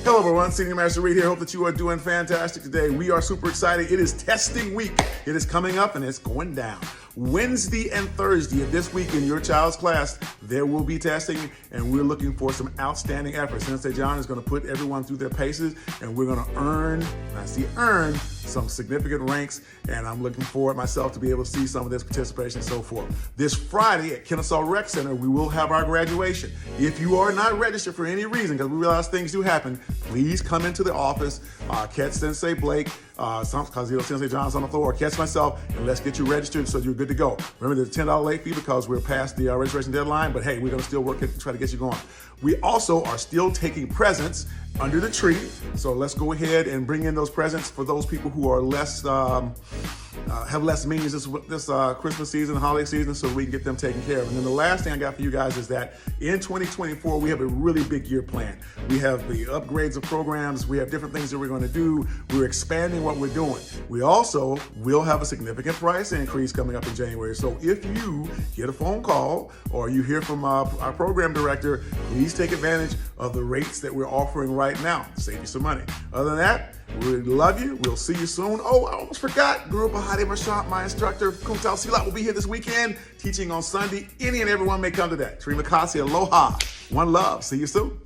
Hello everyone, Senior Master Reed here. Hope that you are doing fantastic today. We are super excited. It is testing week. It is coming up and it's going down. Wednesday and Thursday of this week in your child's class, there will be testing and we're looking for some outstanding efforts. Sensei John is going to put everyone through their paces and we're going to earn some significant ranks, and I'm looking forward myself to be able to see some of this participation and so forth. This Friday at Kennesaw Rec Center, we will have our graduation. If you are not registered for any reason, because we realize things do happen, please come into the office, catch Sensei Blake, because Sensei John's on the floor, or catch myself, and let's get you registered so you're good to go. Remember, there's a $10 late fee because we're past the registration deadline, but hey, we're going to still work to try to get you going. We also are still taking presents under the tree, so let's go ahead and bring in those presents for those people who are less have less means this Christmas season, holiday season, so we can get them taken care of. And then the last thing I got for you guys is that in 2024, we have a really big year planned. We have the upgrades of programs. We have different things that we're going to do. We're expanding what we're doing. We also will have a significant price increase coming up in January. So if you get a phone call or you hear from our program director, please take advantage of the rates that we're offering right now. Save you some money. Other than that, we love you. We'll see you soon. Oh, I almost forgot. Guru Bahati, my instructor, Kumtal Silat, will be here this weekend teaching on Sunday. Any and everyone may come to that. Terima kasih, aloha. One love. See you soon.